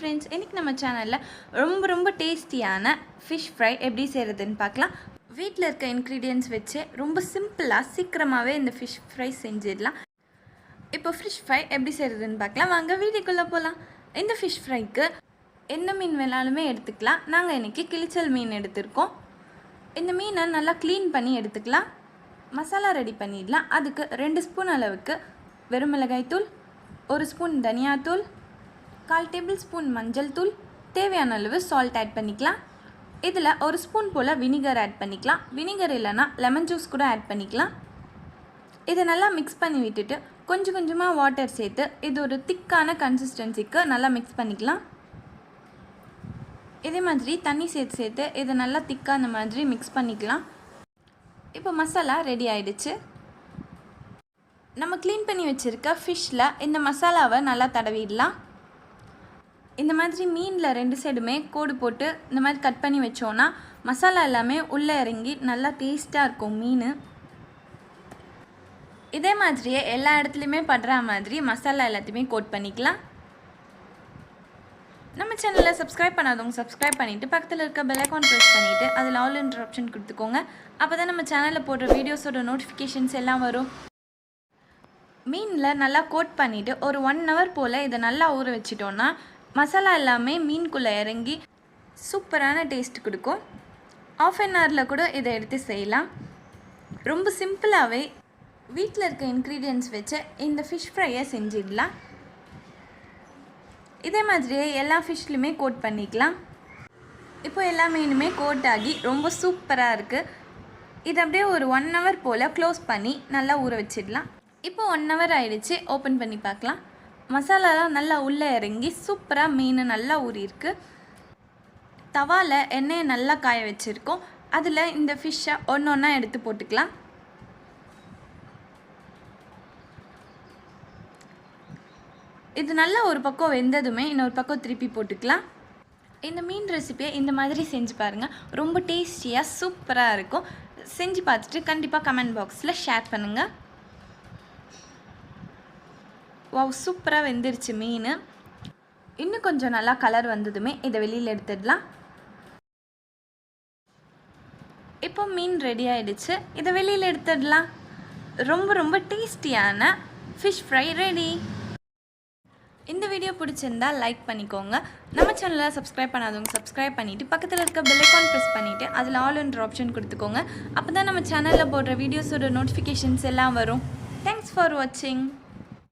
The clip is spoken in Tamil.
ஃப்ரெண்ட்ஸ், இன்றைக்கி நம்ம சேனலில் ரொம்ப டேஸ்டியான ஃபிஷ் ஃப்ரை எப்படி செய்கிறதுன்னு பார்க்கலாம். வீட்டில் இருக்க இன்க்ரீடியன்ட்ஸ் வச்சு ரொம்ப சிம்பிளாக சீக்கிரமாகவே இந்த ஃபிஷ் ஃப்ரை செஞ்சிடலாம். இப்போ ஃபிஷ் ஃப்ரை எப்படி செய்கிறதுன்னு பார்க்கலாம். வாங்க வீடியோக்குள்ளே போகலாம். இந்த ஃபிஷ் ஃப்ரைக்கு எந்த மீன் வேணாலுமே எடுத்துக்கலாம். நாங்கள் இன்றைக்கி கிளிச்சல் மீன் எடுத்திருக்கோம். இந்த மீனை நல்லா க்ளீன் பண்ணி எடுத்துக்கலாம். மசாலா ரெடி பண்ணிடலாம். அதுக்கு 2 ஸ்பூன் அளவுக்கு வெறும் மிளகாய் தூள், 1 ஸ்பூன் தனியாத்தூள், 1/4 டேபிள் ஸ்பூன் மஞ்சள் தூள், தேவையான அளவு சால்ட் ஆட் பண்ணிக்கலாம். இதில் 1 ஸ்பூன் போல் வினிகர் ஆட் பண்ணிக்கலாம். வினிகர் இல்லைனா லெமன் ஜூஸ் கூட ஆட் பண்ணிக்கலாம். இதை நல்லா மிக்ஸ் பண்ணி விட்டுட்டு கொஞ்சம் கொஞ்சமாக வாட்டர் சேர்த்து இது ஒரு திக்கான கன்சிஸ்டன்சிக்கு நல்லா மிக்ஸ் பண்ணிக்கலாம். இதே மாதிரி தண்ணி சேர்த்து இதை நல்லா திக்காக அந்த மாதிரி மிக்ஸ் பண்ணிக்கலாம். இப்போ மசாலா ரெடி ஆகிடுச்சு. நம்ம க்ளீன் பண்ணி வச்சுருக்க ஃபிஷ்ஷில் இந்த மசாலாவை நல்லா தடவிடலாம். இந்த மாதிரி மீனில் 2 சைடுமே கோடு போட்டு இந்த மாதிரி கட் பண்ணி வச்சோன்னா மசாலா எல்லாமே உள்ளே இறங்கி நல்லா டேஸ்ட்டாக இருக்கும் மீன். இதே மாதிரியே எல்லா இடத்துலையுமே படுற மாதிரி மசாலா எல்லாத்தையுமே கோட் பண்ணிக்கலாம். நம்ம சேனலில் சப்ஸ்கிரைப் பண்ணாதவங்க சப்ஸ்கிரைப் பண்ணிவிட்டு பக்கத்தில் இருக்க பெல் ஐகான் ப்ரெஸ் பண்ணிவிட்டு அதில் ஆல் என்ற ஆப்ஷன் கொடுத்துக்கோங்க. அப்போ தான் நம்ம சேனலில் போடுற வீடியோஸோட நோட்டிஃபிகேஷன்ஸ் எல்லாம் வரும். மீனில் நல்லா கோட் பண்ணிவிட்டு ஒரு 1 hour போல் இதை நல்லா ஊற வச்சிட்டோன்னா மசாலா எல்லாமே மீனுக்குள்ளே இறங்கி சூப்பரான டேஸ்ட் கொடுக்கும். 1/2 hourல கூட இதை எடுத்து செய்யலாம். ரொம்ப சிம்பிளாகவே வீட்டில் இருக்க இன்க்ரீடியன்ட்ஸ் வச்சு இந்த ஃபிஷ் ஃப்ரையை செஞ்சிடலாம். இதே மாதிரியே எல்லா ஃபிஷ்லையுமே கோட் பண்ணிக்கலாம். இப்போ எல்லா மீனுமே கோட் ஆகி ரொம்ப சூப்பராக இருக்குது. இது அப்படியே ஒரு 1 hour போல் க்ளோஸ் பண்ணி நல்லா ஊற வச்சிடலாம். இப்போ 1 hour ஆகிடுச்சு. ஓப்பன் பண்ணி பார்க்கலாம். மசாலாலாம் நல்லா உள்ளே இறங்கி சூப்பராக மீன் நல்லா ஊறியிருக்கு. தவாவில் எண்ணெயை நல்லா காய வச்சுருக்கோம். அதில் இந்த ஃபிஷ்ஷை ஒன்று ஒன்றா எடுத்து போட்டுக்கலாம். இது நல்லா ஒரு பக்கம் வெந்ததுமே இன்னொரு பக்கம் திருப்பி போட்டுக்கலாம். இந்த மீன் ரெசிபியை இந்த மாதிரி செஞ்சு பாருங்கள். ரொம்ப டேஸ்டியாக சூப்பராக இருக்கும். செஞ்சு பார்த்துட்டு கண்டிப்பாக கமெண்ட் பாக்ஸில் ஷேர் பண்ணுங்கள். வாவ், சூப்பராக வெந்துருச்சு மீன். இன்னும் கொஞ்சம் நல்லா கலர் வந்ததுமே இதை வெளியில் எடுத்துடலாம். இப்போ மீன் ரெடி ஆகிடுச்சு. இதை வெளியில் எடுத்துடலாம். ரொம்ப டேஸ்டியான ஃபிஷ் ஃப்ரை ரெடி. இந்த வீடியோ பிடிச்சிருந்தா லைக் பண்ணிக்கோங்க. நம்ம சேனலை சப்ஸ்கிரைப் பண்ணாதவங்க சப்ஸ்கிரைப் பண்ணிவிட்டு பக்கத்தில் இருக்க பெல் ஐகான் ப்ரெஸ் பண்ணிவிட்டு அதில் ஆல் என்ற ஆப்ஷன் கொடுத்துக்கோங்க. அப்போ தான் நம்ம சேனலில் போடுற வீடியோஸோட நோட்டிஃபிகேஷன்ஸ் எல்லாம் வரும். தேங்க்ஸ் ஃபார் வாட்சிங்.